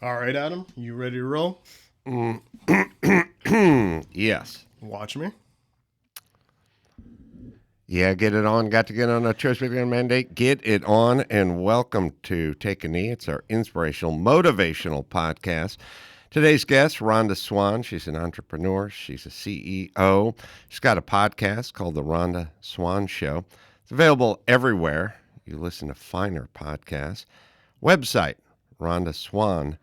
All right, Adam, you ready to roll? Yes. Watch me. Yeah, get it on. Got to get on a Church Weekend Mandate. Get it on, and welcome to Take a Knee. It's our inspirational, motivational podcast. Today's guest, Rhonda Swan. She's an entrepreneur. She's a CEO. She's got a podcast called The Rhonda Swan Show. It's available everywhere you listen to finer podcasts. Website, rhondaswan.com.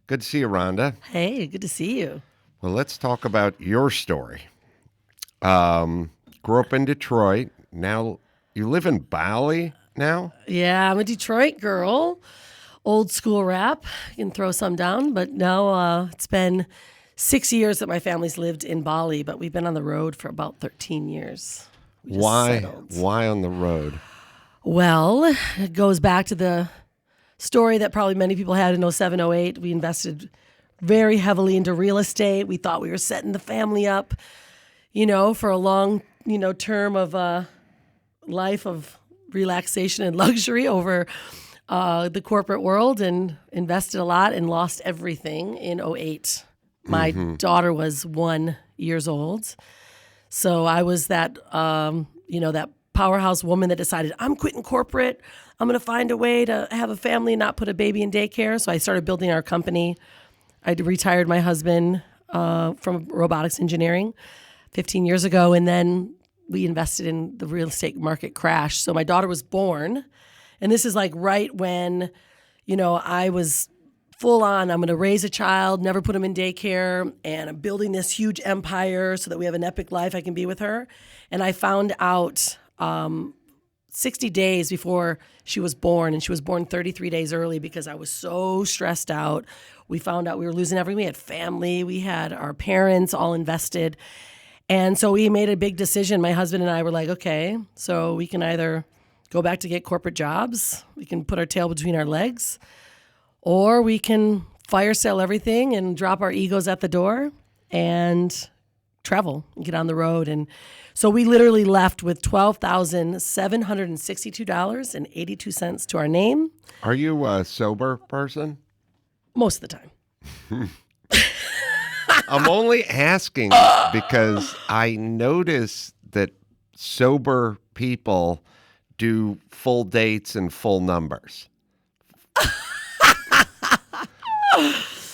Good to see you, Rhonda. Hey, good to see you. Well, let's talk about your story. Grew up in Detroit. Now you live in Bali now? Yeah, I'm a Detroit girl. Old school rap. You can throw some down, but now it's been 6 years that my family's lived in Bali, but we've been on the road for about 13 years. Why on the road? Well, it goes back to the story that probably many people had in 07, 08. We invested very heavily into real estate. We thought we were setting the family up, for a long, term of life of relaxation and luxury over the corporate world, and invested a lot and lost everything in 08. My daughter was 1 year old. So I was that, that powerhouse woman that decided, I'm quitting corporate. I'm going to find a way to have a family and not put a baby in daycare. So I started building our company. I retired my husband from robotics engineering 15 years ago, and then we invested in the real estate market crash. So my daughter was born, and this is like right when, I was full on, I'm going to raise a child, never put him in daycare, and I'm building this huge empire so that we have an epic life I can be with her. And I found out 60 days before she was born, and she was born 33 days early because I was so stressed out. We found out we were losing everything. We had family, we had our parents all invested. And so we made a big decision. My husband and I were like, okay, so we can either go back to get corporate jobs, we can put our tail between our legs, or we can fire sale everything and drop our egos at the door and travel and get on the road. And so we literally left with $12,762.82 to our name. Are you a sober person? Most of the time. I'm only asking because I notice that sober people do full dates and full numbers.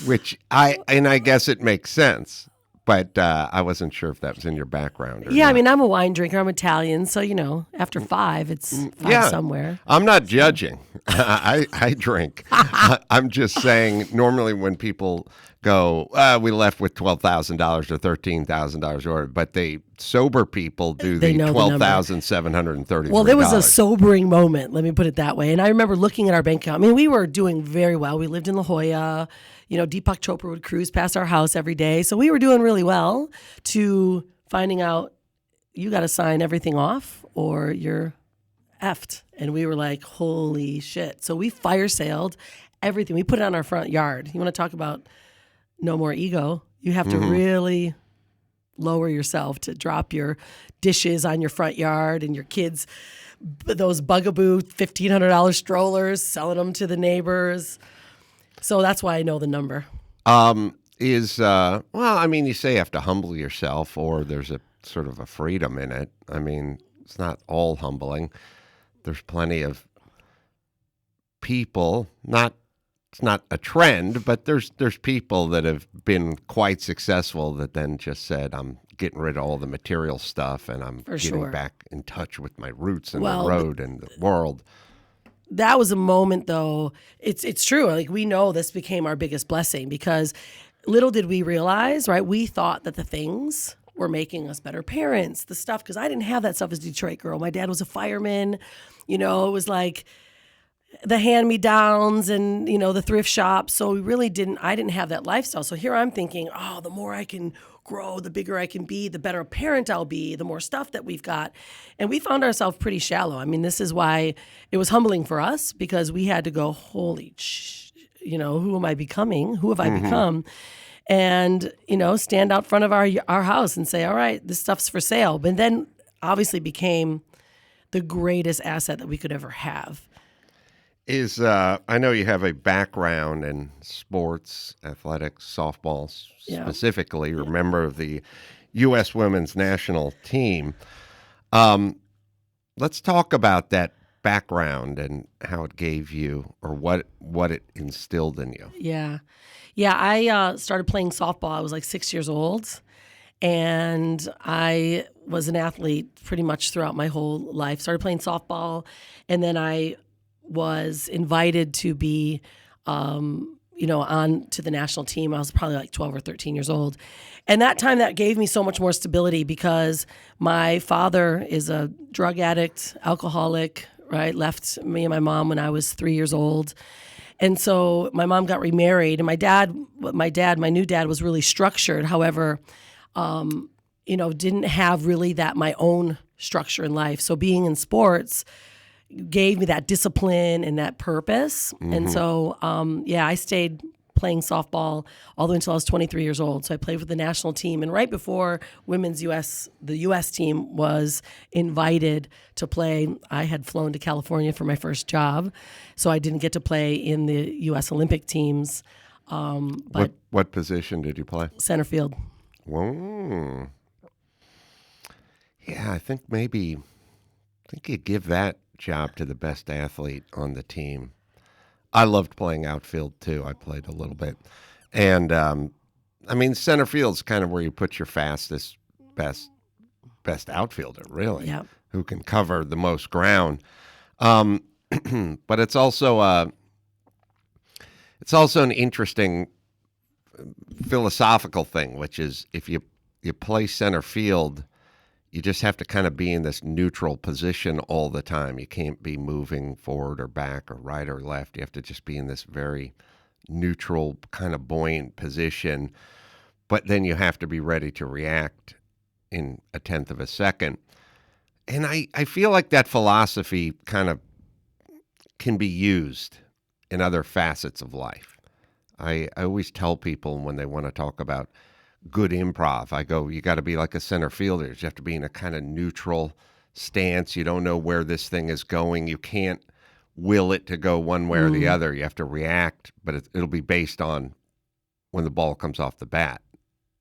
Which I guess it makes sense, but I wasn't sure if that was in your background or Yeah, not. I mean, I'm a wine drinker. I'm Italian, so, after 5, it's 5 somewhere. I'm not judging. I drink. I'm just saying, normally when people go, we left with $12,000 or $13,000, or but sober people do They the know the number. $12,733. Well, there was a sobering moment, let me put it that way. And I remember looking at our bank account. I mean, we were doing very well. We lived in La Jolla. Deepak Chopra would cruise past our house every day. So we were doing really well, to finding out you got to sign everything off or you're effed. And we were like, holy shit. So we fire sailed everything. We put it on our front yard. You want to talk about no more ego? You have to really lower yourself to drop your dishes on your front yard and your kids, those bugaboo $1,500 strollers, selling them to the neighbors. So that's why I know the number. You say you have to humble yourself, or there's a sort of a freedom in it. I mean, it's not all humbling. There's plenty of people, it's not a trend, but there's people that have been quite successful that then just said, I'm getting rid of all the material stuff and I'm getting back in touch with my roots and the road and the world. That was a moment, though. It's true. Like, we know this became our biggest blessing, because little did we realize, right? We thought that the things were making us better parents, the stuff, because I didn't have that stuff as a Detroit girl. My dad was a fireman. It was like the hand-me-downs and, the thrift shops. So I didn't have that lifestyle. So here I'm thinking, the more I can grow, the bigger I can be, the better parent I'll be, the more stuff that we've got. And we found ourselves pretty shallow. I mean, this is why it was humbling for us, because we had to go, holy who am I becoming? Who have I become? And, stand out front of our house and say, all right, this stuff's for sale. But then obviously became the greatest asset that we could ever have. I know you have a background in sports, athletics, softball Yeah. specifically. You're a member of the U.S. women's national team. Let's talk about that background and how it gave you, or what it instilled in you. Yeah. Yeah, I started playing softball. I was like 6 years old, and I was an athlete pretty much throughout my whole life. Started playing softball, and then I was invited to be, on to the national team. I was probably like 12 or 13 years old. And that time, that gave me so much more stability because my father is a drug addict, alcoholic, right? Left me and my mom when I was 3 years old. And so my mom got remarried, and my new dad was really structured. However, didn't have really my own structure in life. So being in sports gave me that discipline and that purpose. Mm-hmm. And so, I stayed playing softball all the way until I was 23 years old. So I played for the national team. And right before the U.S. team was invited to play, I had flown to California for my first job. So I didn't get to play in the U.S. Olympic teams. But what position did you play? Center field. Whoa. Yeah, I think you give that job to the best athlete on the team. I loved playing outfield too. I played a little bit. And center field's kind of where you put your fastest, best outfielder, really. Yep. Who can cover the most ground. But it's also an interesting philosophical thing, which is if you play center field, you just have to kind of be in this neutral position all the time. You can't be moving forward or back or right or left. You have to just be in this very neutral, kind of buoyant position. But then you have to be ready to react in a tenth of a second. And I feel like that philosophy kind of can be used in other facets of life. I always tell people when they want to talk about good improv, I go, you got to be like a center fielder. You have to be in a kind of neutral stance. You don't know where this thing is going. You can't will it to go one way or the other. You have to react, but it'll be based on when the ball comes off the bat,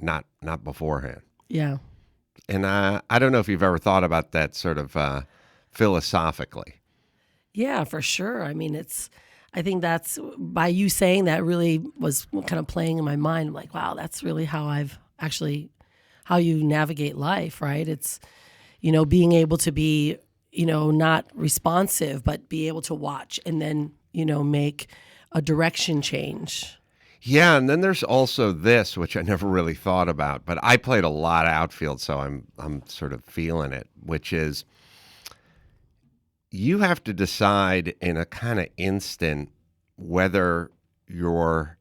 not beforehand. Yeah. And I don't know if you've ever thought about that sort of philosophically. Yeah, for sure. I think that's, by you saying that, really was kind of playing in my mind. I'm like, wow, that's really how you navigate life, right? It's, being able to be, not responsive, but be able to watch and then, make a direction change. Yeah, and then there's also this, which I never really thought about, but I played a lot of outfield, so I'm sort of feeling it, which is you have to decide in a kind of instant whether you're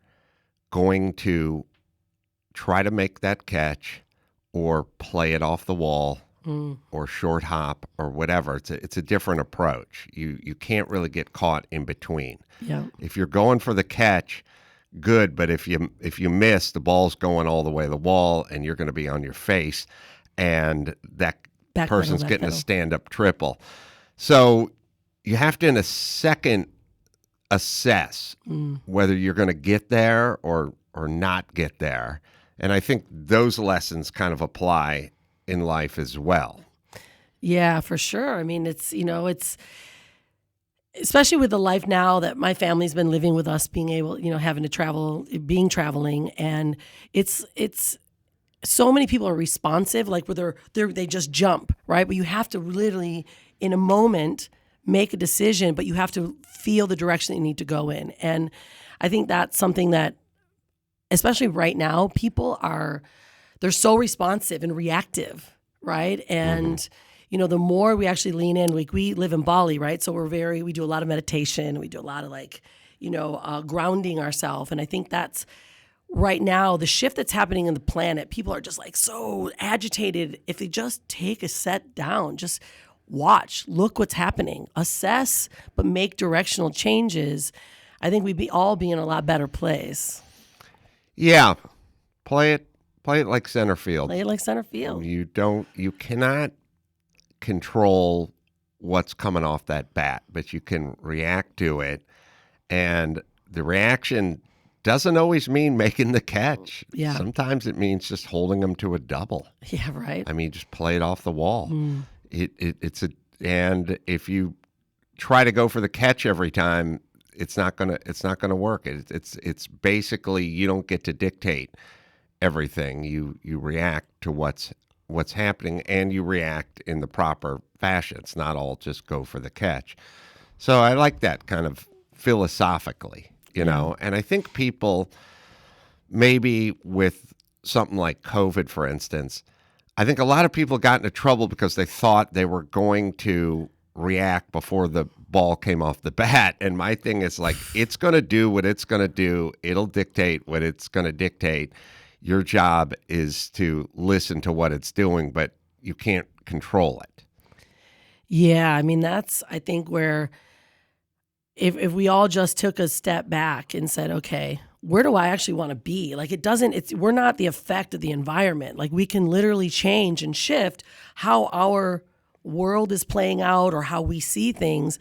going to try to make that catch or play it off the wall or short hop or whatever. It's a different approach. You can't really get caught in between. Yeah. If you're going for the catch, good, but if you miss, the ball's going all the way to the wall and you're going to be on your face, and that person's getting a stand-up triple. So you have to, in a second, assess whether you're going to get there or not get there. And I think those lessons kind of apply in life as well. Yeah, for sure. It's especially with the life now that my family's been living with us, being able, having to travel, traveling, and it's so many people are responsive, like where they just jump, right? But you have to literally, in a moment, make a decision, but you have to feel the direction that you need to go in. And I think that's something that, especially right now, they're so responsive and reactive, right? And the more we actually lean in, like we live in Bali, right? So we do a lot of meditation. We do a lot of grounding ourselves. And I think that's right now the shift that's happening in the planet. People are just like so agitated. If they just take a set down, just watch, look what's happening, assess, but make directional changes, I think we'd all be in a lot better place. Yeah. Play it like center field. Play it like center field. You cannot control what's coming off that bat, but you can react to it. And the reaction doesn't always mean making the catch. Yeah. Sometimes it means just holding them to a double. Yeah, right. I mean, just play it off the wall. And if you try to go for the catch every time, it's not gonna work. It's basically you don't get to dictate everything. You react to what's happening, and you react in the proper fashion. It's not all just go for the catch. So I like that kind of philosophically, and I think people maybe with something like COVID, for instance, I think a lot of people got into trouble because they thought they were going to react before the ball came off the bat. And my thing is like, it's going to do what it's going to do. It'll dictate what it's going to dictate. Your job is to listen to what it's doing, but you can't control it. Yeah, I mean, that's, I think, where if we all just took a step back and said, okay, where do I actually want to be? Like, we're not the effect of the environment. Like, we can literally change and shift how our world is playing out or how we see things.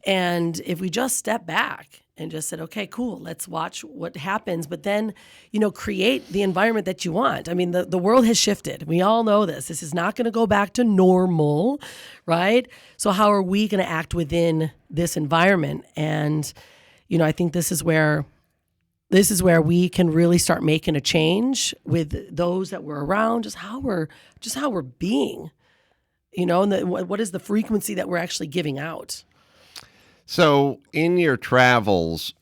And if we just step back and just said, okay, cool, let's watch what happens, but then, create the environment that you want. I mean, the world has shifted. We all know this. This is not going to go back to normal, right? So how are we going to act within this environment? And, I think this is where we can really start making a change with those that we're around, just how we're being, and what is the frequency that we're actually giving out. So in your travels,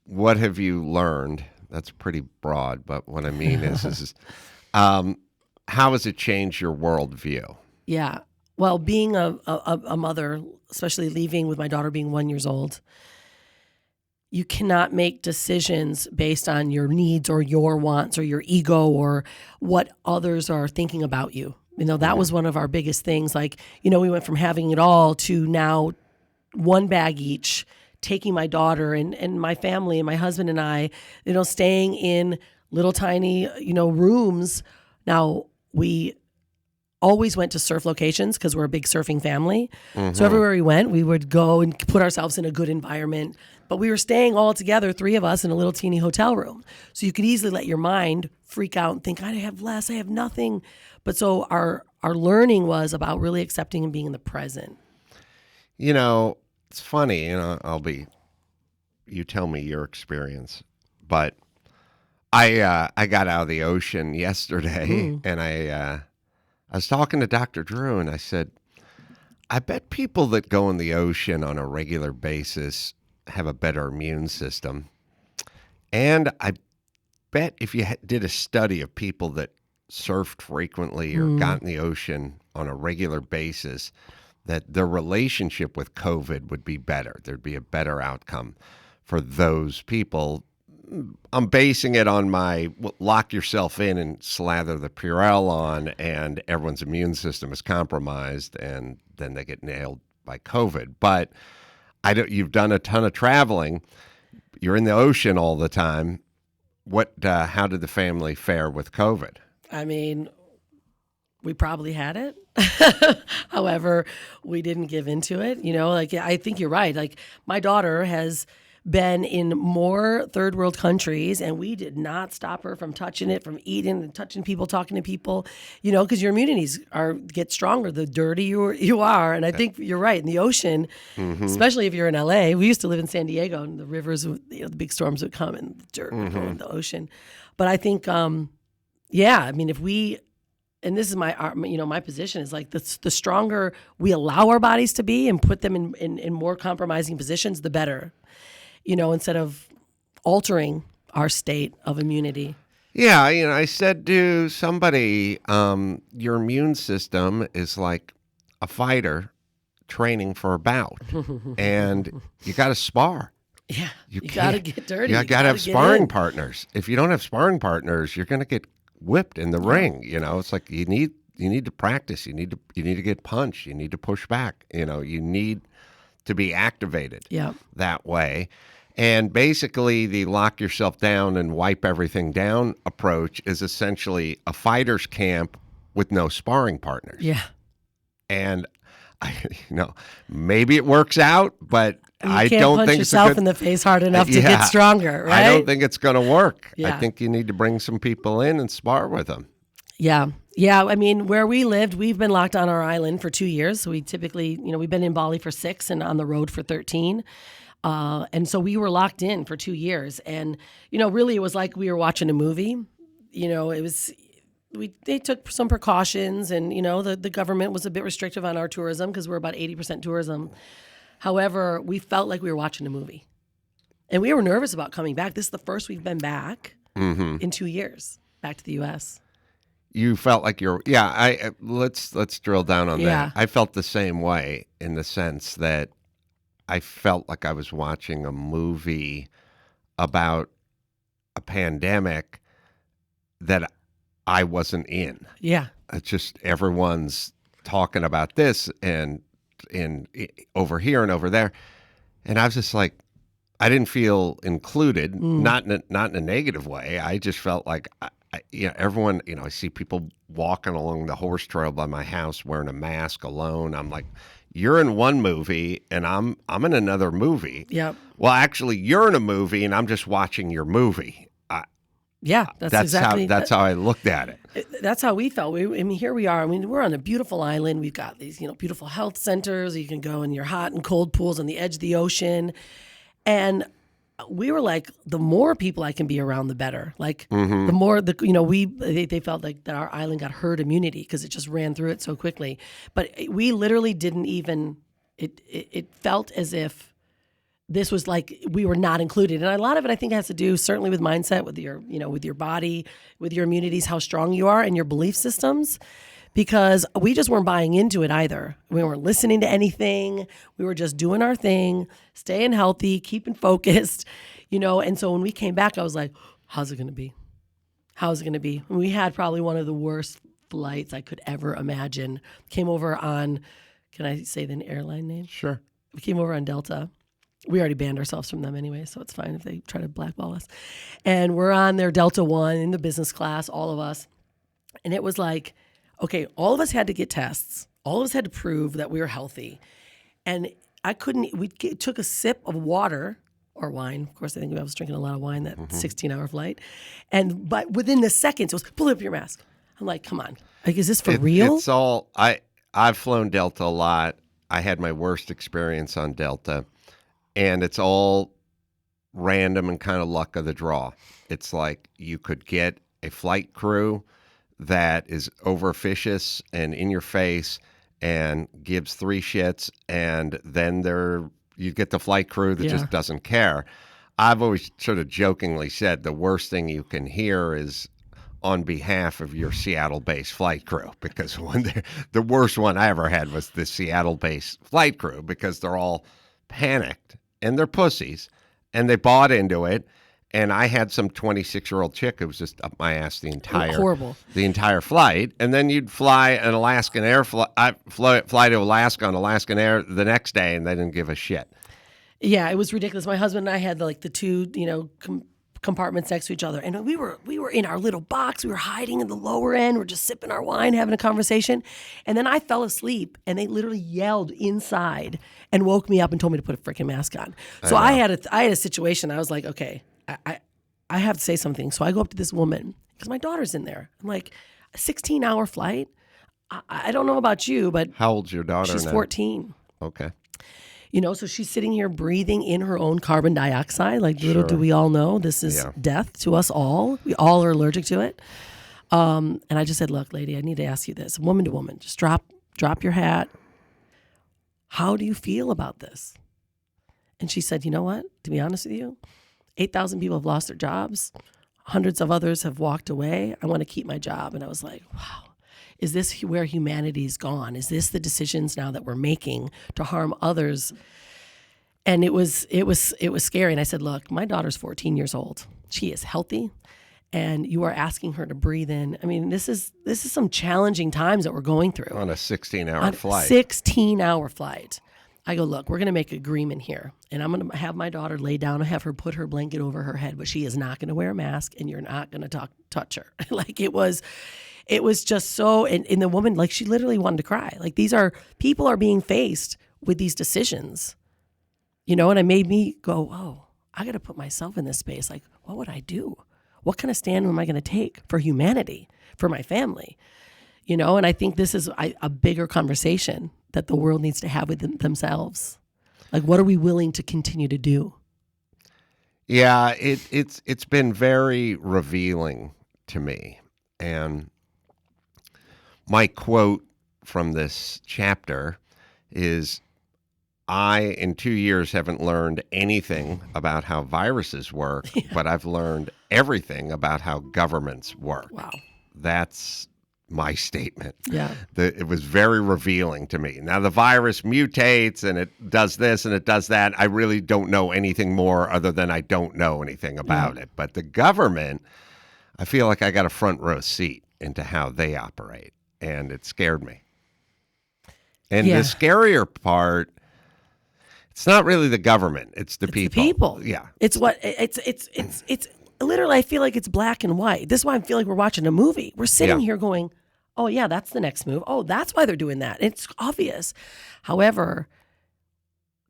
what have you learned? That's pretty broad, but what I mean is how has it changed your worldview? Yeah. Well, being a mother, especially leaving with my daughter being 1 year old, you cannot make decisions based on your needs or your wants or your ego or what others are thinking about you. That was one of our biggest things. Like, we went from having it all to now one bag each, taking my daughter and my family and my husband and I, staying in little tiny, rooms. Now, we always went to surf locations because we're a big surfing family. Mm-hmm. So everywhere we went, we would go and put ourselves in a good environment. But we were staying all together, 3 of us, in a little teeny hotel room. So you could easily let your mind freak out and think, I have less, I have nothing. But so our learning was about really accepting and being in the present. It's funny, you tell me your experience, but I got out of the ocean yesterday and I was talking to Dr. Drew and I said, I bet people that go in the ocean on a regular basis have a better immune system. And I bet if you did a study of people that surfed frequently or got in the ocean on a regular basis, that their relationship with COVID would be better. There'd be a better outcome for those people. I'm basing it on my lock yourself in and slather the Purell on and everyone's immune system is compromised and then they get nailed by COVID. But you've done a ton of traveling. You're in the ocean all the time. How did the family fare with COVID? I mean, we probably had it. However, we didn't give into it. I think you're right. Like, my daughter has been in more third world countries and we did not stop her from touching it, from eating and touching people, talking to people, because your immunities get stronger the dirtier you are. And I think you're right. In the ocean, especially if you're in LA, we used to live in San Diego and the rivers, the big storms would come and the dirt would go in the ocean. But I think, if we, and this is my position is like the stronger we allow our bodies to be and put them in more compromising positions, the better, instead of altering our state of immunity. Yeah. I said to somebody, your immune system is like a fighter training for a bout and you got to spar. Yeah. You got to get dirty. You got to have sparring partners. If you don't have sparring partners, you're going to get whipped in the ring. It's like you need to practice. You need to get punched. You need to push back. You need to be activated that way. And basically the lock yourself down and wipe everything down approach is essentially a fighter's camp with no sparring partners. Yeah. And maybe it works out, but I can't don't punch think yourself in the face hard enough to get stronger, right? I don't think it's going to work. Yeah. I think you need to bring some people in and spar with them. Yeah. Yeah. I mean, where we lived, we've been locked on our island for 2 years. So we typically, we've been in Bali for 6 and on the road for 13. And so we were locked in for 2 years. And, really it was like we were watching a movie. They took some precautions and, the government was a bit restrictive on our tourism because we're about 80% tourism. However, we felt like we were watching a movie. And we were nervous about coming back. This is the first we've been back in 2 years, back to the U.S. You felt like let's drill down on that. I felt the same way in the sense that I felt like I was watching a movie about a pandemic that I wasn't in. Yeah. It's just everyone's talking about this and over here and over there. And I was just like, I didn't feel included, not in a negative way. I just felt like everyone, I see people walking along the horse trail by my house wearing a mask alone. I'm like, you're in one movie and I'm in another movie. Yep. Well, actually, you're in a movie and I'm just watching your movie. That's how I looked at it. That's how we felt. Here we are. We're on a beautiful island. We've got these, beautiful health centers. You can go in your hot and cold pools on the edge of the ocean. And we were like, the more people I can be around, the better. Like the more they felt like that our island got herd immunity because it just ran through it so quickly. But we literally didn't even. It felt as if this was like we were not included, and a lot of it I think has to do certainly with mindset, with your with your body, with your immunities, how strong you are, and your belief systems. Because we just weren't buying into it either. We weren't listening to anything. We were just doing our thing, staying healthy, keeping focused, And so when we came back, I was like, how's it going to be? How's it going to be? And we had probably one of the worst flights I could ever imagine. Came over on, can I say the airline name? Sure. We came over on Delta. We already banned ourselves from them anyway, so it's fine if they try to blackball us. And we're on their Delta One in the business class, all of us. And it was like, okay, all of us had to get tests. All of us had to prove that we were healthy. And took a sip of water or wine. Of course, I think I was drinking a lot of wine that 16-hour flight. But within the seconds, it was, pull up your mask. I'm like, come on. Like, is this for real? It's all, I've flown Delta a lot. I had my worst experience on Delta. And it's all random and kind of luck of the draw. It's like you could get a flight crew that is overficious and in your face and gives 3 shits, and then you get the flight crew that just doesn't care. I've always sort of jokingly said the worst thing you can hear is on behalf of your Seattle-based flight crew, because the worst one I ever had was the Seattle-based flight crew, because they're all panicked and they're pussies and they bought into it. And I had some 26-year-old chick who was just up my ass the entire flight. And then you'd fly an Alaskan Air flight. I fly to Alaska on Alaskan Air the next day, and they didn't give a shit. Yeah, it was ridiculous. My husband and I had the 2, compartments next to each other, and we were in our little box. We were hiding in the lower end. We're just sipping our wine, having a conversation, and then I fell asleep, and they literally yelled inside and woke me up and told me to put a freaking mask on. So I had a situation. I was like, okay. I have to say something. So I go up to this woman because my daughter's in there. I'm like, a 16-hour flight? I don't know about you, but how old's your daughter she's now? 14. Okay. So she's sitting here breathing in her own carbon dioxide. Like, little do we all know, this is death to us all. We all are allergic to it. And I just said, look, lady, I need to ask you this. Woman to woman, just drop your hat. How do you feel about this? And she said, you know what? To be honest with you, 8,000 people have lost their jobs. Hundreds of others have walked away. I want to keep my job. And I was like, wow, is this where humanity's gone? Is this the decisions now that we're making to harm others? And it was scary. And I said, look, my daughter's 14 years old. She is healthy. And you are asking her to breathe in. I mean, this is some challenging times that we're going through. On a 16-hour flight. 16-hour flight. I go, look, we're going to make an agreement here. And I'm going to have my daughter lay down and have her put her blanket over her head, but she is not going to wear a mask and you're not going to touch her. Like, it was just so, and the woman, like, she literally wanted to cry. Like, people are being faced with these decisions. And it made me go, oh, I got to put myself in this space. Like, what would I do? What kind of stand am I going to take for humanity, for my family? And I think this is a bigger conversation that the world needs to have with themselves. Like, what are we willing to continue to do? Yeah, it's been very revealing to me. And my quote from this chapter is, I, in 2 years, haven't learned anything about how viruses work, but I've learned everything about how governments work. Wow. That's my statement. Yeah. It was very revealing to me. Now, the virus mutates and it does this and it does that. I really don't know anything more other than I don't know anything about it. But the government, I feel like I got a front row seat into how they operate, and it scared me. And the scarier part, it's not really the government, it's the people. The people. Yeah. It's literally, I feel like it's black and white. This is why I feel like we're watching a movie. We're sitting here going, oh, yeah, that's the next move. Oh, that's why they're doing that. It's obvious. However,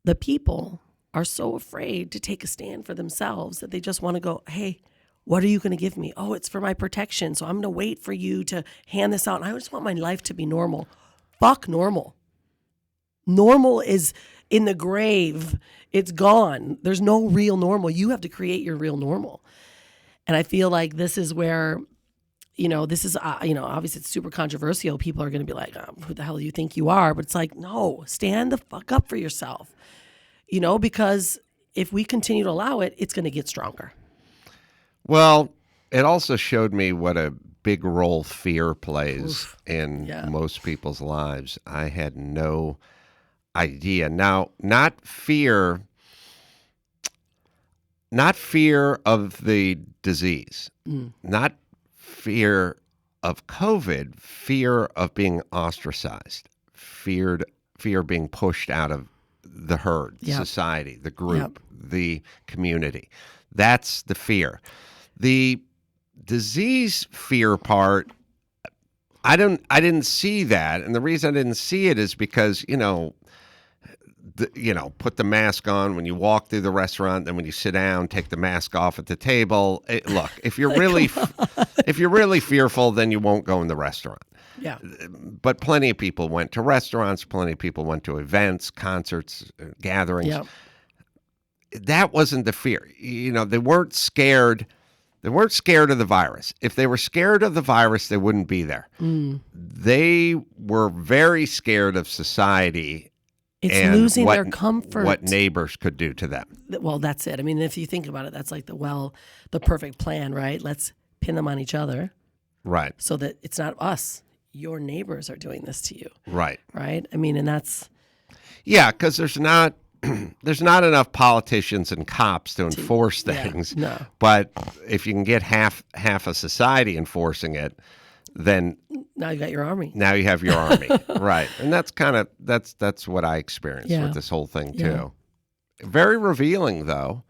the people are so afraid to take a stand for themselves that they just want to go, hey, what are you going to give me? Oh, it's for my protection. So I'm going to wait for you to hand this out. And I just want my life to be normal. Fuck normal. Normal is in the grave. It's gone. There's no real normal. You have to create your real normal. And I feel like this is where, this is, obviously it's super controversial. People are going to be like, oh, who the hell do you think you are? But it's like, no, stand the fuck up for yourself, because if we continue to allow it, it's going to get stronger. Well, it also showed me what a big role fear plays in most people's lives. I had no idea. Now, not fear of the disease, not fear of COVID, fear of being ostracized, fear being pushed out of the herd, society, the group, the community. That's the fear. The disease fear part, I didn't see that, and the reason I didn't see it is because put the mask on when you walk through the restaurant, then when you sit down, take the mask off at the table. Look, if you're really fearful, then you won't go in the restaurant. Yeah. But plenty of people went to restaurants, plenty of people went to events, concerts, gatherings. Yeah. That wasn't the fear. They weren't scared. They weren't scared of the virus. If they were scared of the virus, they wouldn't be there. They were very scared of society. It's losing their comfort. What neighbors could do to them. Well, that's it. I mean, if you think about it, that's like the perfect plan, right? Let's pin them on each other. Right. So that it's not us. Your neighbors are doing this to you. Right. Right? I mean, and that's... Yeah, because there's not enough politicians and cops to enforce things. No. But if you can get half a society enforcing it, then now you got your army. Now you have your army, right? And that's what I experienced with this whole thing too. Yeah. Very revealing, though.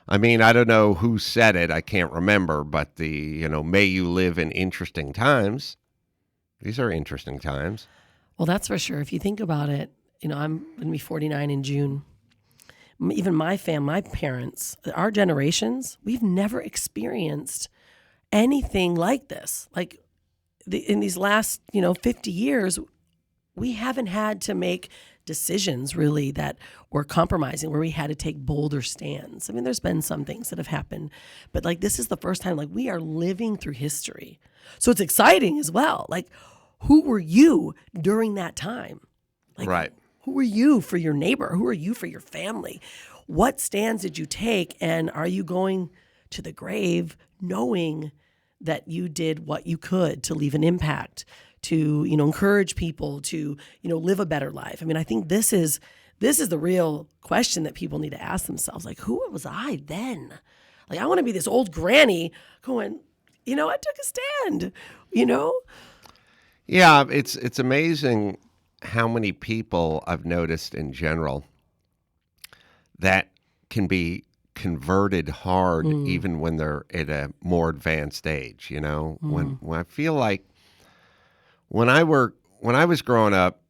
I mean, I don't know who said it. I can't remember, but may you live in interesting times. These are interesting times. Well, that's for sure. If you think about it, I'm going to be 49 in June. Even my parents, our generations, we've never experienced anything like this. Like in these last, 50 years, we haven't had to make decisions really that were compromising, where we had to take bolder stands. I mean, there's been some things that have happened, but like this is the first time, like we are living through history. So it's exciting as well. Like, who were you during that time? Like, right. Who were you for your neighbor? Who are you for your family? What stands did you take? And are you going to the grave knowing that you did what you could to leave an impact, to, encourage people to, live a better life? I mean, I think this is the real question that people need to ask themselves. Like, who was I then? Like, I want to be this old granny going, I took a stand, Yeah, it's amazing how many people I've noticed in general that can be converted hard even when they're at a more advanced age, when I feel like when I was growing up,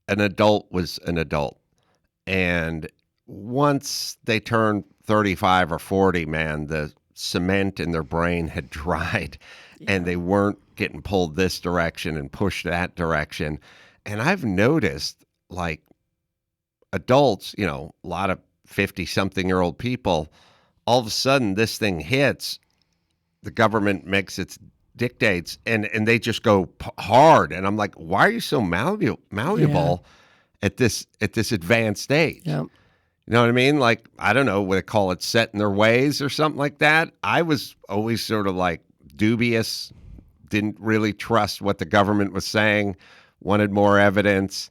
an adult was an adult, and once they turned 35 or 40, man, the cement in their brain had dried and they weren't getting pulled this direction and pushed that direction. And I've noticed, like, adults, a lot of 50-something-year-old people, all of a sudden this thing hits, the government makes its dictates, and they just go hard. And I'm like, why are you so malleable at this advanced age? Yep. You know what I mean? Like, I don't know, would they call it set in their ways or something like that? I was always sort of like dubious, didn't really trust what the government was saying, wanted more evidence,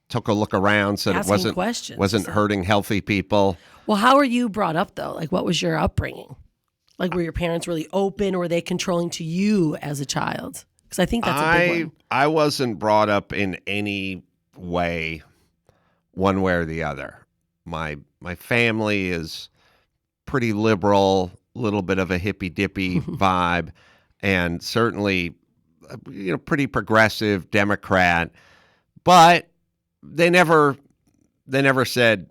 took a look around, said Asking it questions. wasn't hurting healthy people. Well, how were you brought up, though? Like, what was your upbringing? Like, were your parents really open, or were they controlling to you as a child? Because I think that's a big one. I wasn't brought up in any way, one way or the other. My family is pretty liberal, a little bit of a hippy-dippy vibe, and certainly, pretty progressive Democrat. But they never said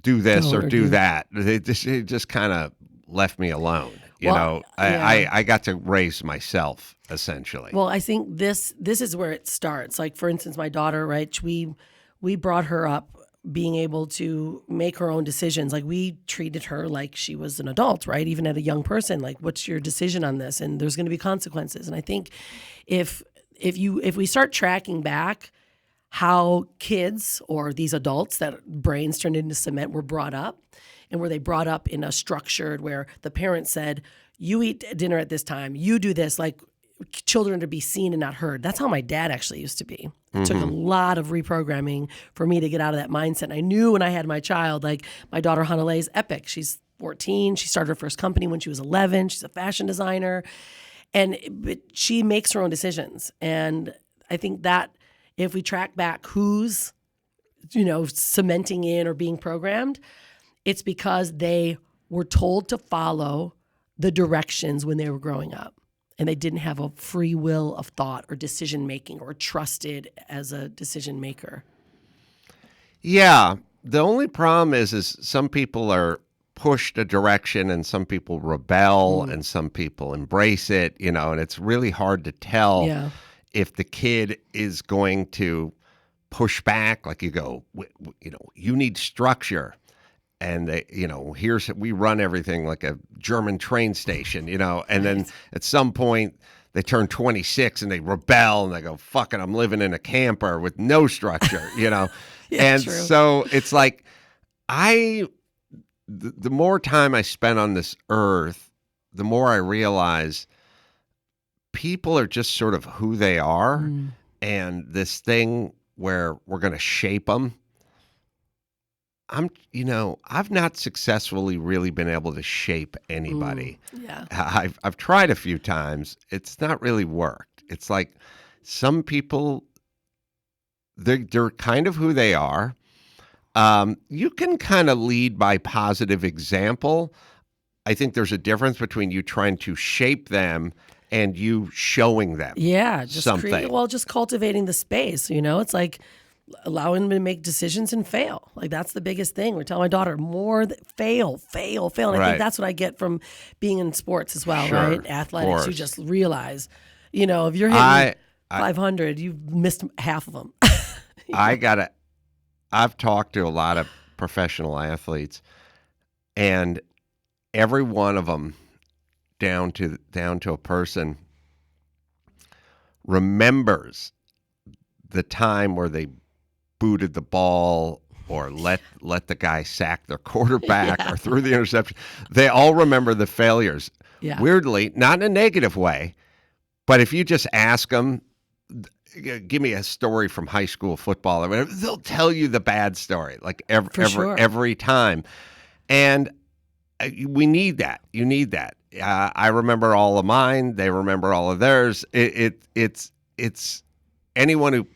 do this or do that. They just kind of left me alone. I got to raise myself, essentially. Well, I think this is where it starts. Like, for instance, my daughter, right? We brought her up being able to make her own decisions. Like, we treated her like she was an adult, right? Even at a young person, like, what's your decision on this? And there's going to be consequences. And I think if we start tracking back how kids or these adults that brains turned into cement were brought up, and were they brought up in a structured where the parents said, you eat dinner at this time, you do this, like children to be seen and not heard. That's how my dad actually used to be. It took a lot of reprogramming for me to get out of that mindset. And I knew when I had my child, like my daughter Hanalei is epic. She's 14. She started her first company when she was 11. She's a fashion designer. But she makes her own decisions. And I think that if we track back who's, cementing in or being programmed, it's because they were told to follow the directions when they were growing up. And they didn't have a free will of thought or decision making or trusted as a decision maker. Yeah. The only problem is some people are pushed a direction and some people rebel and some people embrace it, and it's really hard to tell if the kid is going to push back. Like you go, you need structure. And they, we run everything like a German train station, and then at some point they turn 26 and they rebel and they go, fuck it, I'm living in a camper with no structure, and true. So it's like, the more time I spend on this earth, the more I realize people are just sort of who they are. And this thing where we're going to shape them, I've not successfully really been able to shape anybody. Yeah. I've tried a few times. It's not really worked. It's like some people, they're kind of who they are. You can kind of lead by positive example. I think there's a difference between you trying to shape them and you showing them something. Just cultivating the space, it's like allowing them to make decisions and fail. Like, that's the biggest thing. We're telling my daughter fail. And I think that's what I get from being in sports as well, right? Athletics, you just realize, if you're hitting 500, you've missed half of them. I've talked to a lot of professional athletes, and every one of them, down to a person, remembers the time where they booted the ball or let the guy sack their quarterback or threw the interception. They all remember the failures. Yeah. Weirdly, not in a negative way, but if you just ask them, give me a story from high school football, they'll tell you the bad story, like every time. And we need that. You need that. I remember all of mine. They remember all of theirs. It's anyone who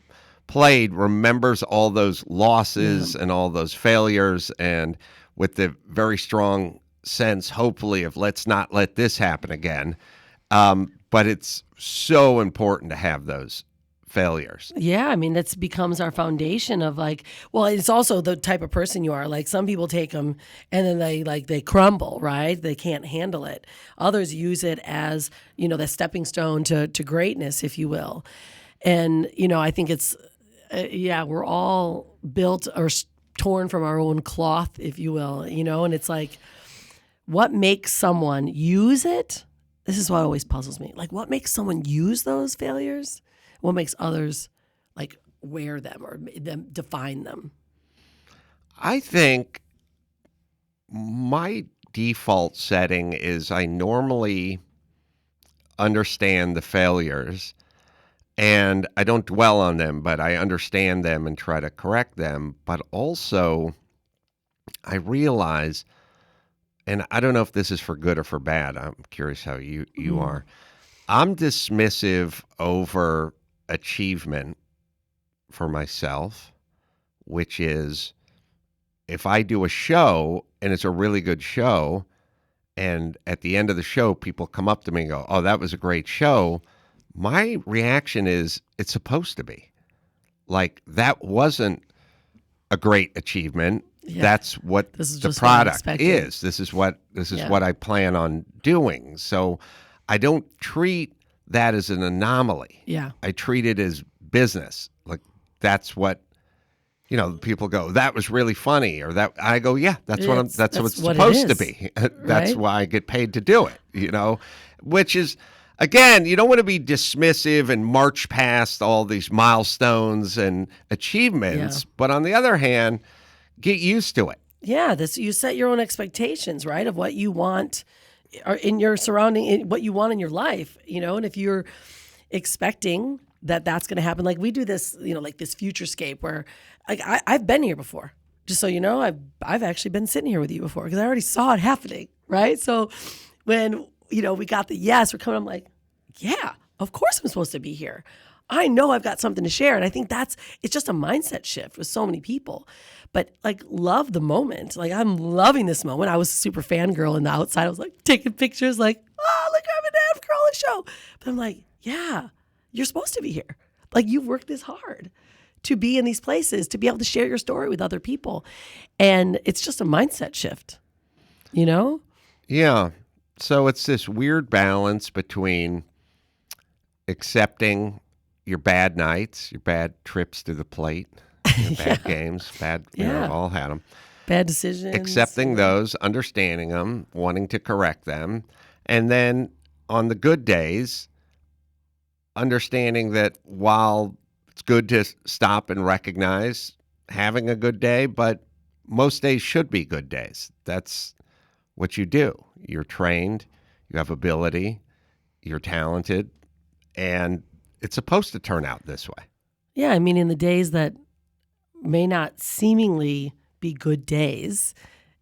played remembers all those losses and all those failures, and with the very strong sense, hopefully, of let's not let this happen again. But it's so important to have those failures. Yeah, I mean, that becomes our foundation of like, well, it's also the type of person you are. Like some people take them and then they crumble, right? They can't handle it. Others use it as, the stepping stone to greatness, if you will. And, I think it's, we're all built or torn from our own cloth, if you will, and it's like, what makes someone use it? This is what always puzzles me. Like, what makes someone use those failures? What makes others like wear them or them define them? I think my default setting is I normally understand the failures and I don't dwell on them, but I understand them and try to correct them. But also I realize, and I don't know if this is for good or for bad. I'm curious how you are. I'm dismissive over achievement for myself, which is if I do a show and it's a really good show, and at the end of the show, people come up to me and go, "Oh, that was a great show." My reaction is, it's supposed to be. Like, that wasn't a great achievement. Yeah. That's what the product is. This is what I plan on doing. So I don't treat that as an anomaly. Yeah. I treat it as business. Like, that's what people go, "That was really funny," or that I go, "Yeah, that's what it's supposed to be." That's right? why I get paid to do it, which is, again, you don't want to be dismissive and march past all these milestones and achievements, but on the other hand, get used to it. Yeah, you set your own expectations, right, of what you want in your surrounding, what you want in your life, and if you're expecting that's going to happen, like we do this, like this futurescape where, like I've been here before, just so you know, I've actually been sitting here with you before because I already saw it happening, right? So when we got the yes, we're coming, I'm like, yeah, of course I'm supposed to be here. I know I've got something to share. And I think it's just a mindset shift with so many people. But like, love the moment. Like, I'm loving this moment. I was a super fangirl in the outside. I was like taking pictures like, oh, look, I'm an Adam Carolla show. But I'm like, yeah, you're supposed to be here. Like, you've worked this hard to be in these places, to be able to share your story with other people. And it's just a mindset shift, Yeah. So it's this weird balance between accepting your bad nights, your bad trips to the plate, your bad games, all had them. Bad decisions. Accepting those, understanding them, wanting to correct them. And then on the good days, understanding that while it's good to stop and recognize having a good day, but most days should be good days. That's what you do. You're trained, you have ability, you're talented, and it's supposed to turn out this way. Yeah, I mean, in the days that may not seemingly be good days,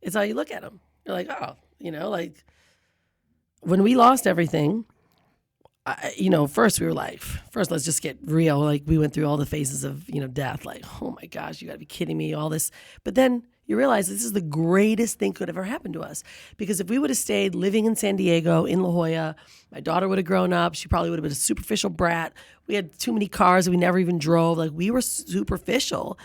it's how you look at them. You're like, oh, like when we lost everything, first we were like, let's just get real. Like, we went through all the phases of, death. Like, oh my gosh, you got to be kidding me, all this. But then you realize this is the greatest thing could ever happen to us. Because if we would have stayed living in San Diego, in La Jolla, my daughter would have grown up. She probably would have been a superficial brat. We had too many cars that we never even drove. Like, we were superficial.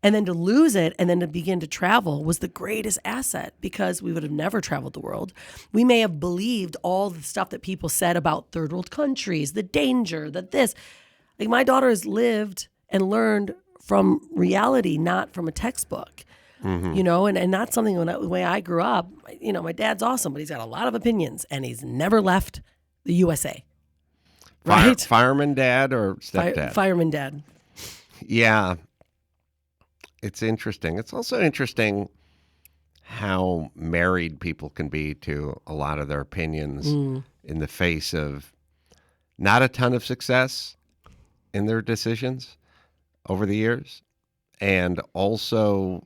And then to lose it and then to begin to travel was the greatest asset, because we would have never traveled the world. We may have believed all the stuff that people said about third world countries, the danger, this. Like, my daughter has lived and learned from reality, not from a textbook. Mm-hmm. And that's something the way I grew up. My dad's awesome, but he's got a lot of opinions and he's never left the USA. Right? Fireman dad or stepdad? Fireman dad. Yeah. It's interesting. It's also interesting how married people can be to a lot of their opinions in the face of not a ton of success in their decisions over the years, and also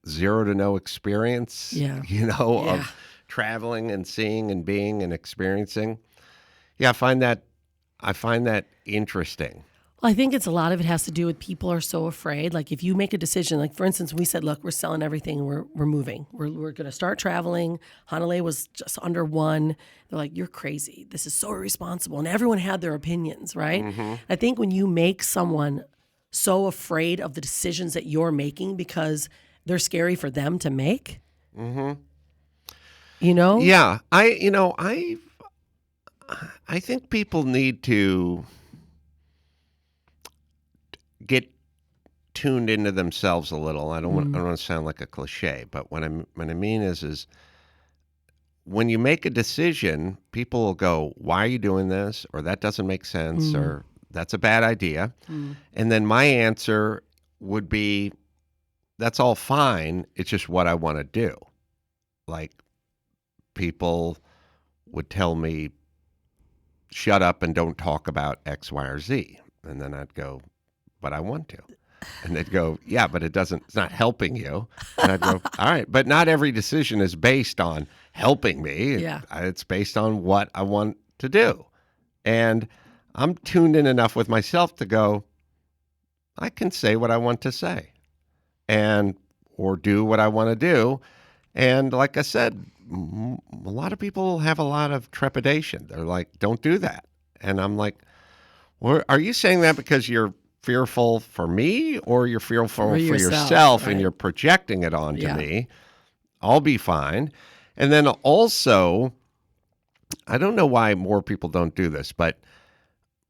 0 to no experience, of traveling and seeing and being and experiencing. Yeah, I find that interesting. Well, I think it's a lot of it has to do with people are so afraid. Like if you make a decision, like for instance, we said, look, we're selling everything. We're moving. We're going to start traveling. Hanalei was just under one. They're like, you're crazy. This is so irresponsible. And everyone had their opinions, right? I think when you make someone so afraid of the decisions that you're making because they're scary for them to make, you know? Yeah. I think people need to get tuned into themselves a little. I don't want to sound like a cliche, but what I mean is when you make a decision, people will go, "Why are you doing this?" or "That doesn't make sense," or "That's a bad idea." And then my answer would be, "That's all fine. It's just what I want to do." Like people would tell me, "Shut up and don't talk about X, Y, or Z." And then I'd go, "But I want to." And they'd go, "Yeah, but it's not helping you." And I'd go, "All right, but not every decision is based on helping me. Yeah. It's based on what I want to do." And I'm tuned in enough with myself to go, I can say what I want to say or do what I want to do. And like I said, a lot of people have a lot of trepidation. They're like, "Don't do that." And I'm like, "Well, are you saying that because you're fearful for me or you're fearful for yourself right? And you're projecting it onto Yeah. me? I'll be fine." And then also, I don't know why more people don't do this, but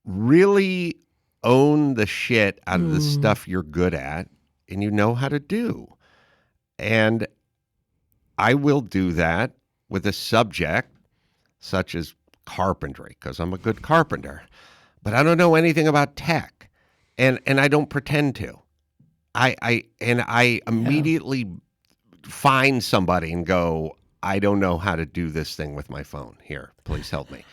really own the shit out of the stuff you're good at and you know how to do. And I will do that with a subject such as carpentry, because I'm a good carpenter, but I don't know anything about tech, and I don't pretend to. I immediately find somebody and go, "I don't know how to do this thing with my phone. Here, please help me."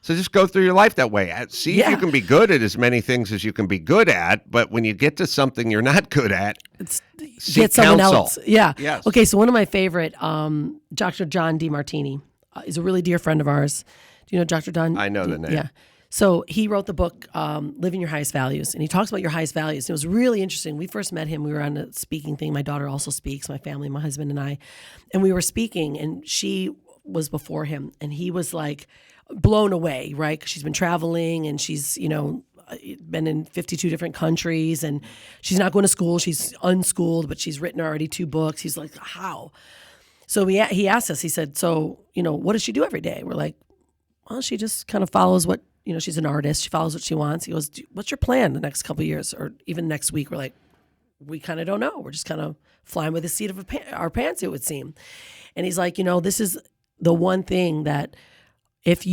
So just go through your life that way. See if you can be good at as many things as you can be good at, but when you get to something you're not good at, Get someone counsel. else. Yeah. Yes. Okay, so one of my favorite, Dr. John DeMartini, is a really dear friend of ours. Do you know Dr. John? I know the name. Yeah. So he wrote the book, Living Your Highest Values, and he talks about your highest values. It was really interesting. We first met him. We were on a speaking thing. My daughter also speaks, my family, my husband and I. And we were speaking, and she was before him, and he was like blown away, right? 'Cause she's been traveling, and she's, been in 52 different countries, and she's not going to school. She's unschooled, but she's written already 2 books. He's like, how? So he asked us, he said, "So, what does she do every day?" We're like, "Well, she just kind of follows what, she's an artist. She follows what she wants." He goes, "What's your plan the next couple of years or even next week?" We're like, "We kind of don't know. We're just kind of flying with the seat of our pants, it would seem." And he's like, "This is the one thing that if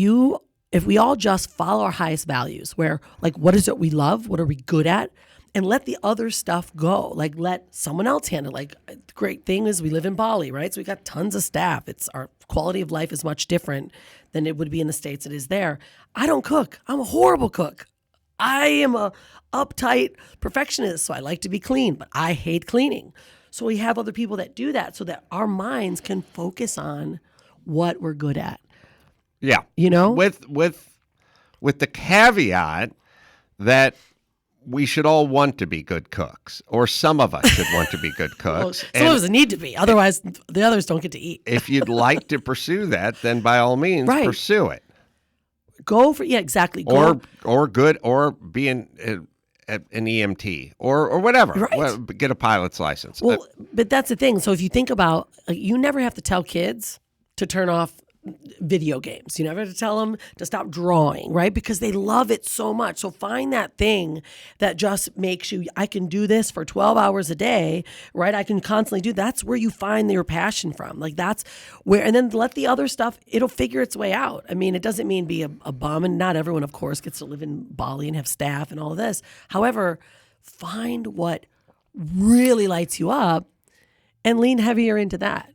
we all just follow our highest values, where like, what is it we love? What are we good at? And let the other stuff go. Like let someone else handle it." Like the great thing is we live in Bali, right? So we got tons of staff. Our quality of life is much different than it would be in the States. It is there. I don't cook. I'm a horrible cook. I am a uptight perfectionist. So I like to be clean, but I hate cleaning. So we have other people that do that so that our minds can focus on what we're good at. Yeah. With the caveat that we should all want to be good cooks, or some of us should want to be good cooks. Some of us need to be. Otherwise, the others don't get to eat. If you'd like to pursue that, then by all means, pursue it. Go for exactly. Or be an EMT or whatever. Right. Well, get a pilot's license. Well, but that's the thing. So if you think about, you never have to tell kids to turn off video games. You never have to tell them to stop drawing, right? Because they love it so much. So find that thing that just makes you, I can do this for 12 hours a day, right? I can constantly do. That's where you find your passion from. Like that's where, and then let the other stuff, it'll figure its way out. I mean, it doesn't mean be a bum, and not everyone, of course, gets to live in Bali and have staff and all of this. However, find what really lights you up and lean heavier into that.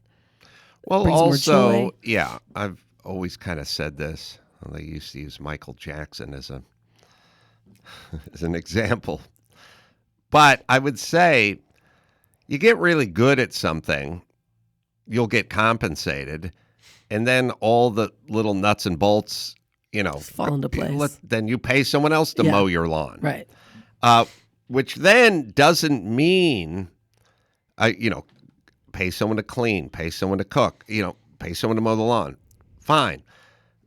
Well, Brings more also, joy. yeah, I've always kind of said this. They used to use Michael Jackson as an example. But I would say you get really good at something, you'll get compensated, and then all the little nuts and bolts, fall into place. Then you pay someone else to mow your lawn. Right. Which then doesn't mean, pay someone to clean, pay someone to cook, pay someone to mow the lawn. Fine.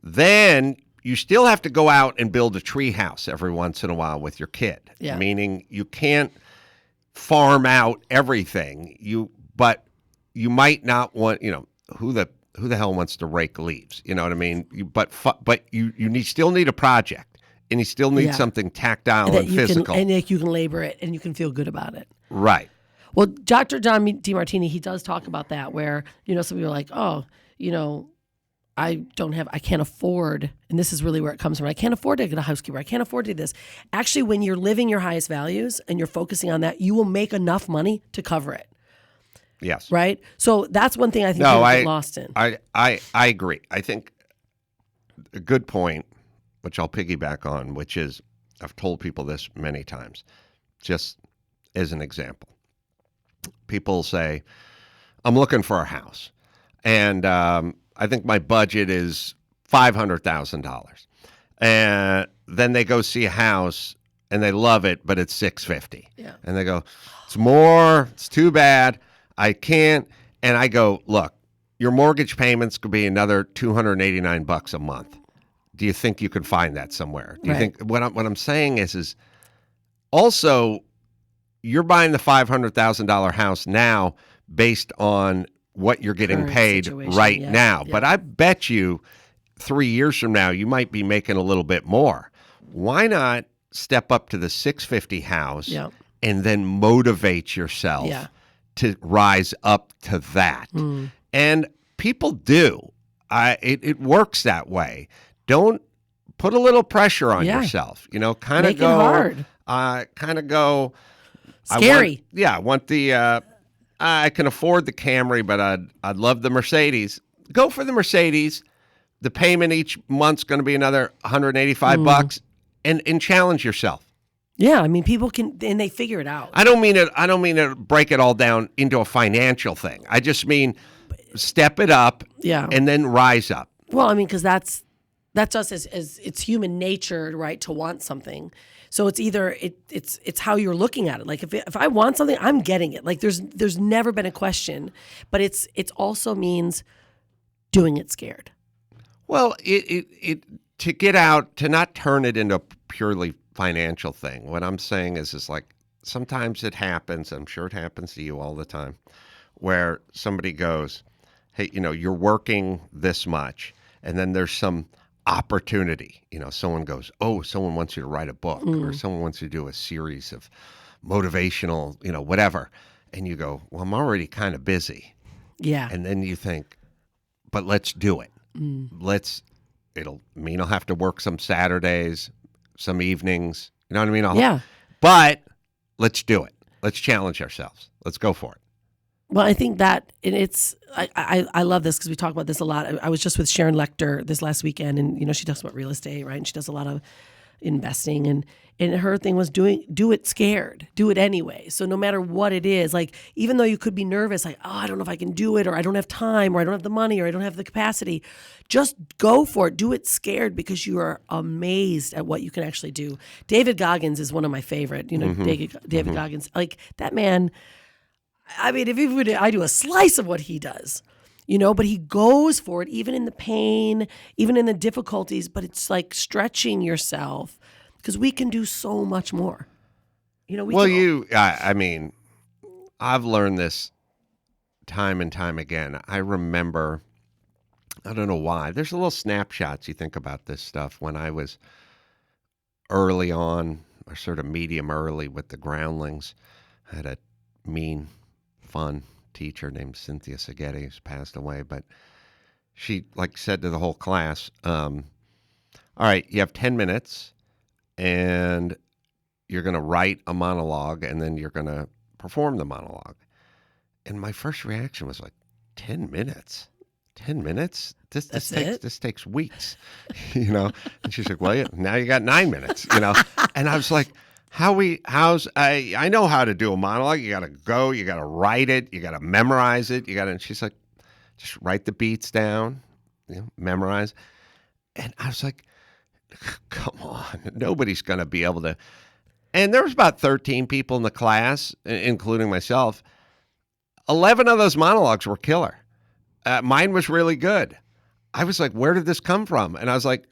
Then you still have to go out and build a tree house every once in a while with your kid. Yeah. Meaning you can't farm out everything. But you might not want, who the hell wants to rake leaves? You know what I mean? But you still need a project, and you still need something tactile and physical. And you can labor it, and you can feel good about it. Right. Well, Dr. John DeMartini, he does talk about that where, some people are like, oh, I can't afford, and this is really where it comes from. I can't afford to get a housekeeper. I can't afford to do this. Actually, when you're living your highest values and you're focusing on that, you will make enough money to cover it. Yes. Right? So that's one thing I think people get lost in. I agree. I think a good point, which I'll piggyback on, which is I've told people this many times, just as an example. People say, I'm looking for a house, and I think my budget is $500,000. And then they go see a house, and they love it, but it's $650,000. Yeah. And they go, it's more, it's too bad. I can't. And I go, look, your mortgage payments could be another $289 a month. Do you think you could find that somewhere? Do you think what I'm saying is also you're buying the $500,000 house now based on what you're getting Current paid situation, right yeah, now. yeah. But I bet you 3 years from now you might be making a little bit more. Why not step up to the $650,000 house and then motivate yourself to rise up to that? And people do. It works that way. Don't put a little pressure on yourself. Kind of go. Kind of go. Scary. I want the. I can afford the Camry, but I'd love the Mercedes. Go for the Mercedes. The payment each month's going to be another $185, and challenge yourself. Yeah, I mean, people can, and they figure it out. I don't mean to break it all down into a financial thing. I just mean step it up, and then rise up. Well, I mean, because that's us as it's human nature, right, to want something. So it's either it's how you're looking at it. Like if I want something, I'm getting it. Like there's never been a question, but it's also means doing it scared. Well, it to get out, to not turn it into a purely financial thing. What I'm saying is like sometimes it happens. I'm sure it happens to you all the time, where somebody goes, "Hey, you're working this much," and then there's some opportunity. Someone goes, "Oh, someone wants you to write a book, or someone wants you to do a series of motivational, whatever," and you go, "Well, I'm already kind of busy." Yeah, and then you think, "But let's do it. It'll mean I'll have to work some Saturdays, some evenings. You know what I mean? But let's do it. Let's challenge ourselves. Let's go for it." Well, I think that I love this because we talk about this a lot. I was just with Sharon Lechter this last weekend, and she talks about real estate, right? And she does a lot of investing, and her thing was do it scared, do it anyway. So no matter what it is, like even though you could be nervous, like, oh, I don't know if I can do it, or I don't have time, or I don't have the money, or I don't have the capacity, just go for it. Do it scared because you are amazed at what you can actually do. David Goggins is one of my favorite. David Goggins, like that man. I mean, I do a slice of what he does, but he goes for it, even in the pain, even in the difficulties, but it's like stretching yourself because we can do so much more. I mean, I've learned this time and time again. I remember, I don't know why, there's little snapshots you think about this stuff when I was early on, or sort of medium early with the Groundlings. I had a mean, fun teacher named Cynthia Seghetti, who's passed away, but she said to the whole class, all right, you have 10 minutes and you're going to write a monologue and then you're going to perform the monologue. And my first reaction was like, 10 mintes? 10 minutes? This takes weeks, And she's like, well, now you got 9 minutes, And I was like, I know how to do a monologue. You got to go, you got to write it, you got to memorize it. And she's like, just write the beats down, memorize. And I was like, come on, nobody's going to be able to. And there was about 13 people in the class, including myself. 11 of those monologues were killer. Mine was really good. I was like, where did this come from? And I was like,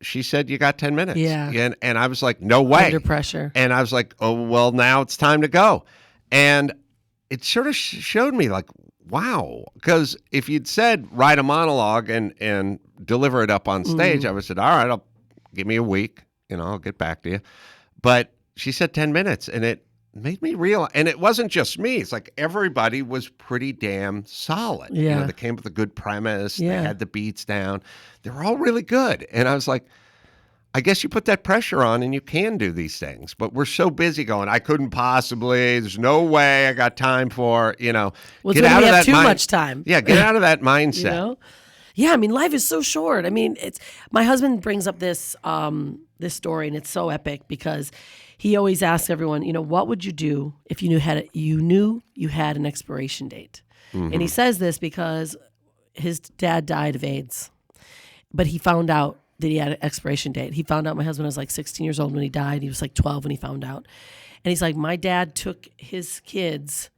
she said, you got 10 minutes. Yeah. And I was like, no way. Under pressure. And I was like, oh, well, now it's time to go. And it sort of showed me like, wow. Because if you'd said write a monologue and deliver it up on stage, I would have said, all right, give me a week. I'll get back to you. But she said 10 minutes, and it made me realize, and it wasn't just me. It's like everybody was pretty damn solid. Yeah. They came with a good premise. Yeah. They had the beats down. They were all really good. And I was like, I guess you put that pressure on and you can do these things. But we're so busy going, I couldn't possibly, there's no way I got time for, Well, get out we of have that too much time. Yeah, get out of that mindset. Yeah, I mean, life is so short. I mean, my husband brings up this this story, and it's so epic because he always asks everyone, what would you do if you knew you had an expiration date? Mm-hmm. And he says this because his dad died of AIDS, but he found out that he had an expiration date. He found out my husband was like 16 years old when he died. He was like 12 when he found out. And he's like, my dad took his kids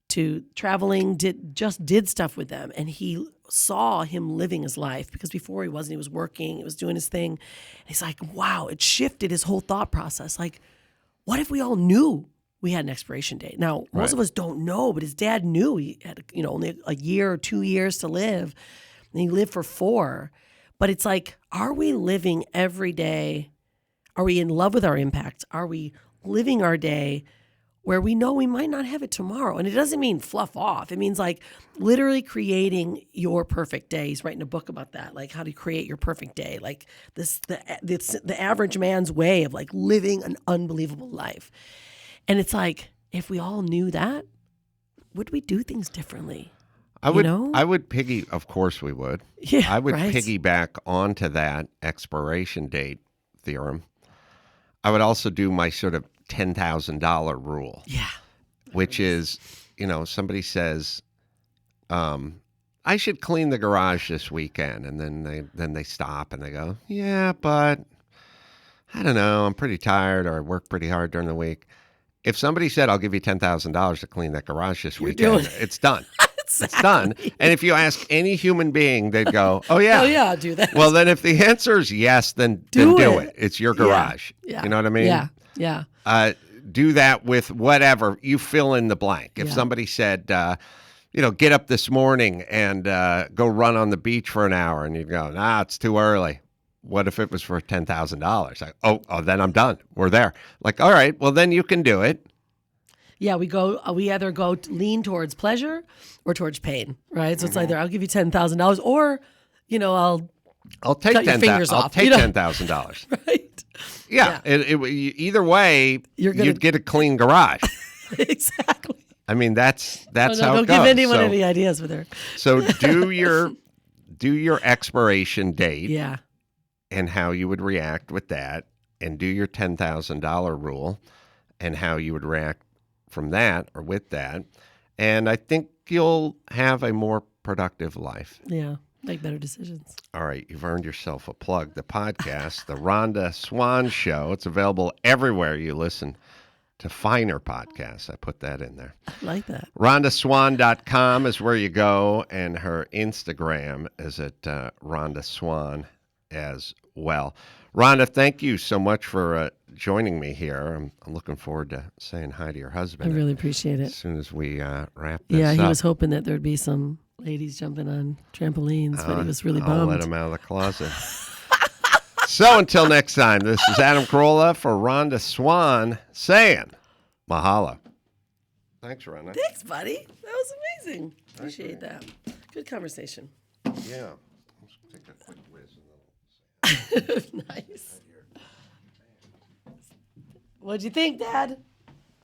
to traveling, did stuff with them. And he saw him living his life because before he wasn't, he was working, he was doing his thing. And he's like, wow, it shifted his whole thought process. Like, what if we all knew we had an expiration date? Now, most of us don't know, but his dad knew he had, only a year or 2 years to live. And he lived for 4. But it's like, are we living every day? Are we in love with our impact? Are we living our day where we know we might not have it tomorrow? And it doesn't mean fluff off. It means like literally creating your perfect day. He's writing a book about that, like how to create your perfect day. Like the average man's way of like living an unbelievable life. And it's like, if we all knew that, would we do things differently? I would of course we would. Yeah, I would right? piggyback onto that expiration date theorem. I would also do my sort of $10,000 rule. Yeah. Which is, somebody says, I should clean the garage this weekend. And then they stop and they go, yeah, but I don't know. I'm pretty tired or I work pretty hard during the week. If somebody said, I'll give you $10,000 to clean that garage this weekend, it's done. Exactly. It's done. And if you ask any human being, they'd go, oh, yeah. Oh, yeah, I'll do that. Well, then if the answer is yes, then do it. It's your garage. Yeah. You know what I mean? Yeah. Yeah. Do that with whatever. You fill in the blank. If somebody said, get up this morning and go run on the beach for an hour, and you'd go, nah, it's too early. What if it was for $10,000? Like, oh, then I'm done. We're there. Like, all right, well, then you can do it. Yeah, we either go lean towards pleasure or towards pain, right? So it's either I'll give you $10,000 or, I'll take cut your fingers off. I'll take $10,000. Right. Yeah. Either way, you'd get a clean garage. Exactly. I mean, that's how it goes. Don't give anyone any ideas with her. So do your expiration date. Yeah. And how you would react with that, and do your $10,000 rule, and how you would react from that or with that. And I think you'll have a more productive life. Yeah. Make better decisions. All right. You've earned yourself a plug. The podcast, The Rhonda Swan Show. It's available everywhere you listen to finer podcasts. I put that in there. I like that. RhondaSwan.com is where you go. And her Instagram is at Rhonda Swan as well. Rhonda, thank you so much for joining me here. I'm looking forward to saying hi to your husband. I really appreciate it. As soon as we wrap this up. Yeah, he was hoping that there'd be some ladies jumping on trampolines, but he was really bummed. I'll let him out of the closet. So until next time, this is Adam Carolla for Rhonda Swan saying mahalo. Thanks, Rhonda. Thanks, buddy. That was amazing. Appreciate that. Good conversation. Yeah. Let's take a quick whiz. Nice. What'd you think, Dad?